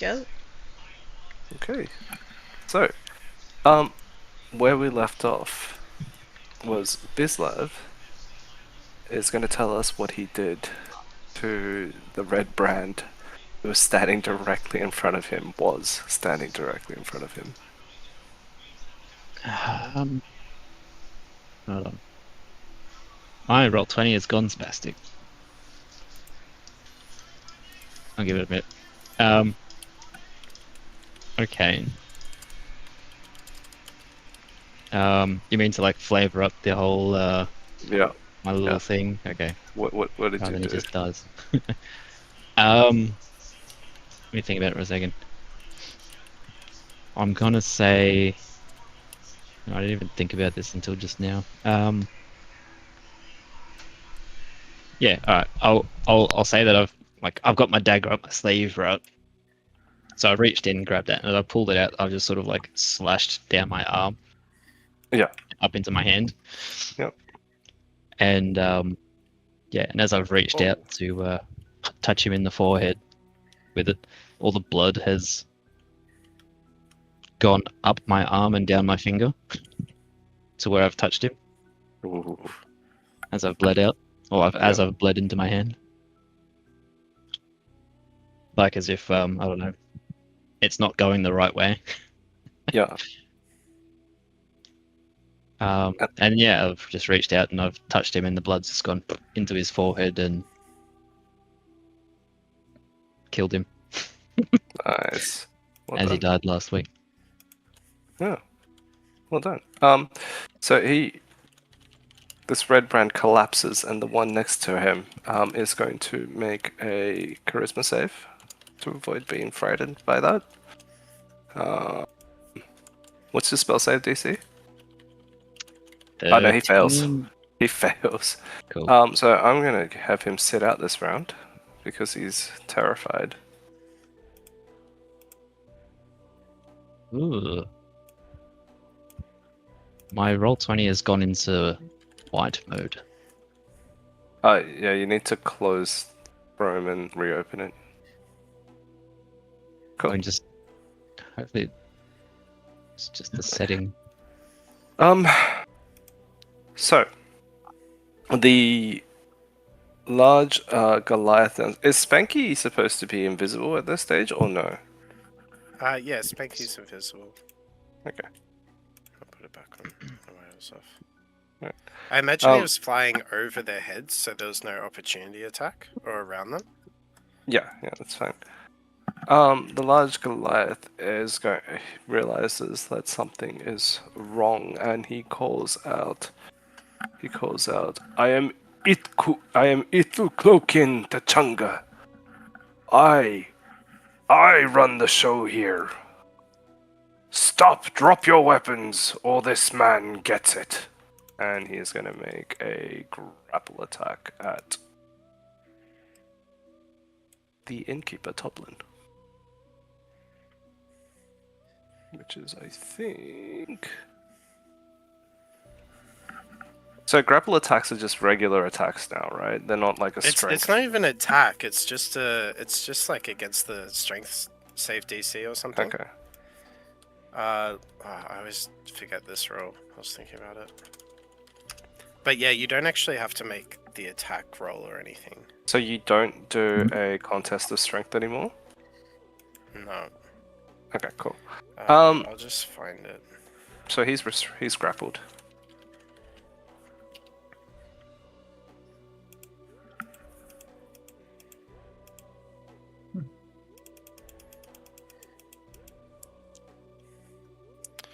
back out. Okay. So, where we left off was Bislav is going to tell us what he did to the red brand who was standing directly in front of him, was standing directly in front of him. Um, Hold on. My roll 20 has gone spastic. I'll give it a bit. Um, okay. You mean to like flavor up the whole Yeah, my yeah. little thing? Okay. What did Rather you than he do? just does. Let me think about it for a second. I'm gonna say I didn't even think about this until just now. Yeah, all right. I'll say that I've got my dagger up my sleeve, right? So I reached in, grabbed that, and as I pulled it out, I just sort of like slashed down my arm Yeah, up into my hand. yeah. And yeah, and as I've reached Oh, out to touch him in the forehead with it, all the blood has gone up my arm and down my finger to where I've touched him ooh. as I've bled out, or Yeah, as I've bled into my hand, like as if I don't know, it's not going the right way. yeah. And yeah, I've just reached out and I've touched him, and the blood's just gone into his forehead and killed him Nice. Well as he done. died last week. Yeah, well done. So this red brand collapses, and the one next to him is going to make a charisma save to avoid being frightened by that. Uh, what's your spell save DC? Oh no, he fails. 13. He fails. Cool. So I'm gonna have him sit out this round because he's terrified. Ooh. My roll 20 has gone into white mode. Yeah, you need to close Chrome and reopen it. I Cool. mean, just hopefully it's just the setting. Um, so the large Goliath is Spanky supposed to be invisible at this stage or no? Yeah, Spanky's invisible. Okay. I'll put it back on. I'll write this off. Right. I imagine he was flying over their heads, so there was no opportunity attack or around them. Yeah, that's fine. The large Goliath is realizes that something is wrong, and he calls out. I am Itluklokin Tachunga. I run the show here. Drop your weapons, or this man gets it. And he is going to make a grapple attack at the innkeeper Toblin. Which is, I think... So grapple attacks are just regular attacks now, right? They're not like a strength. It's not even an attack. It's just like against the strength save DC or something. Okay. I always forget this roll. I was thinking about it. But yeah, you don't actually have to make the attack roll or anything. So you don't do a contest of strength anymore? No. Okay, cool. I'll just find it. So he's grappled.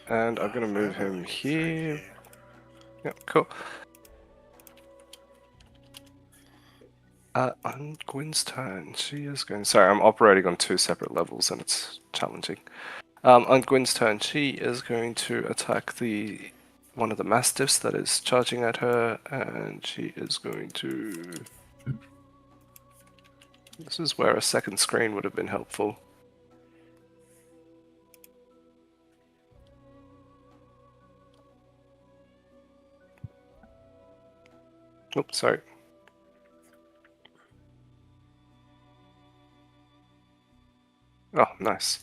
And I'm gonna move him here. Yeah, cool. On Gwen's turn, she is going. Sorry, I'm operating on two separate levels, and it's challenging. On Gwen's turn, she is going to attack one of the mastiffs that is charging at her, and she is going to. This is where a second screen would have been helpful. Oops, sorry. Oh, nice.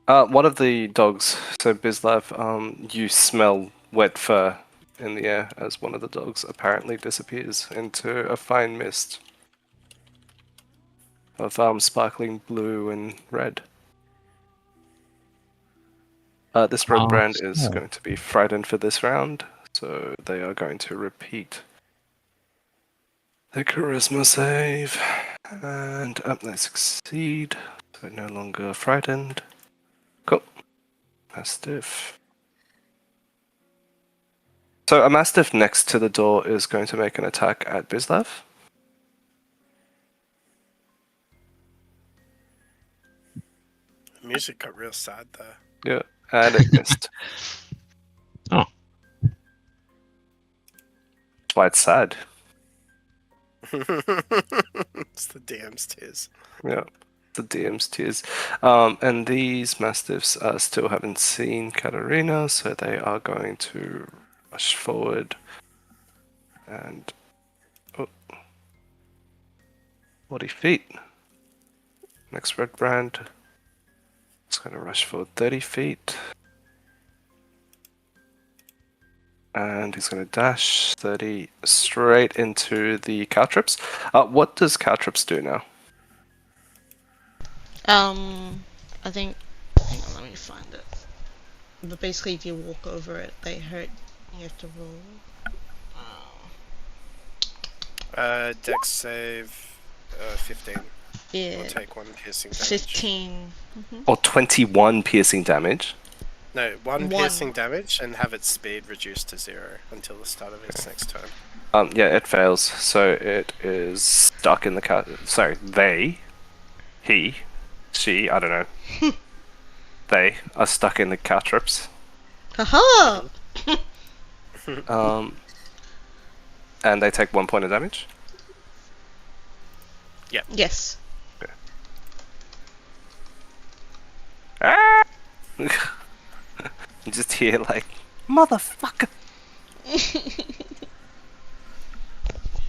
One of the dogs, so Bislav, you smell wet fur in the air as one of the dogs apparently disappears into a fine mist of sparkling blue and red. This red brand is so- going to be frightened for this round, so they are going to repeat the charisma save, and they succeed, so no longer frightened. Cool. Mastiff. So a Mastiff next to the door is going to make an attack at Bislav. The music got real sad there. Yeah, and it missed. Oh. That's why it's sad. It's the DM's tears. Yeah, the DM's tears. And these Mastiffs still haven't seen Katarina, so they are going to rush forward and 40 feet. Next red brand is going to rush forward 30 feet. And he's going to dash 30 straight into the Caltrips. What does Caltrips do now? I think. Hang on, let me find it. But basically, if you walk over it, they hurt. You have to roll. Dex save 15. Yeah. Or take 1 piercing damage. 15. Or 21 piercing damage? No, 1 One. piercing damage and have its speed reduced to 0 until the start of its next turn. Yeah, it fails. So it is stuck in the Sorry, he, she, I don't know. They are stuck in the Caltrips. Haha! And they take 1 point of damage. Yes. Ah! You just hear like, motherfucker.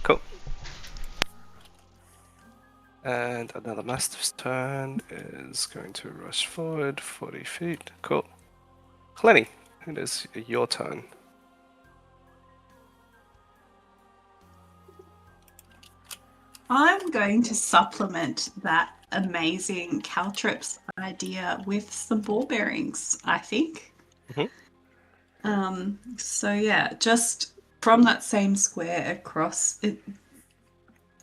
Cool. And another Mastiff's turn is going to rush forward 40 feet. Cool. Lenny, it is your turn. I'm going to supplement that amazing Caltrips idea with some ball bearings, I think. So yeah, just from that same square across it.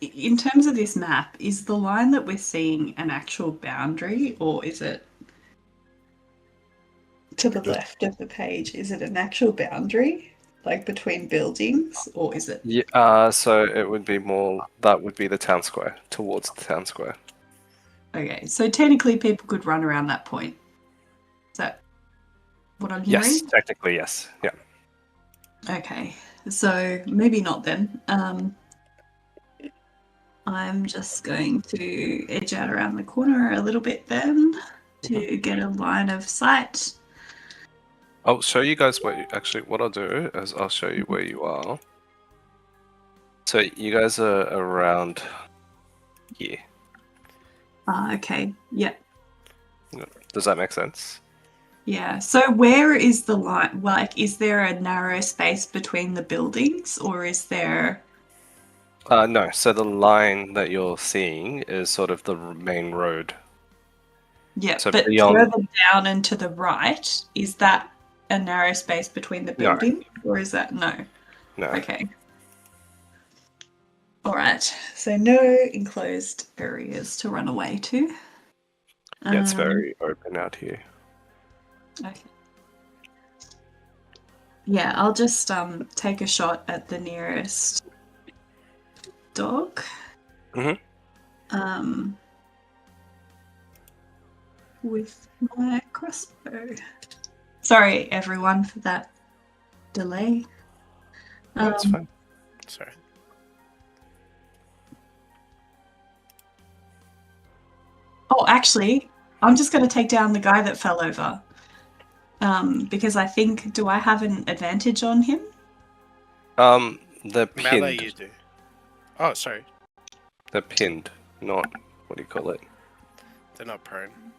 In terms of this map, is the line that we're seeing an actual boundary, or is it to the left of the page? Is it an actual boundary, like between buildings, or is it? Yeah, so it would be more, that would be the town square, towards the town square. Okay, so technically people could run around that point. Is that what I'm hearing? Yes, technically, yes. Yeah. Okay, so maybe not then. I'm just going to edge out around the corner a little bit then to get a line of sight. I'll show you guys what I'll do is I'll show you where you are. So you guys are around here. Okay, yeah. Does that make sense? Yeah, so where is the line? Like, is there a narrow space between the buildings, or is there... No, so the line that you're seeing is sort of the main road. Yeah, So but beyond... further down and to the right, is that a narrow space between the buildings, or is that... No. No. Okay. All right, so no enclosed areas to run away to. Yeah, it's very open out here. Okay. Yeah, I'll just take a shot at the nearest dog. With my crossbow. Sorry, everyone, for that delay. No, it's fine. Sorry. Oh, actually, I'm just going to take down the guy that fell over. Because I think, do I have an advantage on him? They're pinned. Melee you do. Oh, sorry. They're pinned, not what do you call it? They're not prone.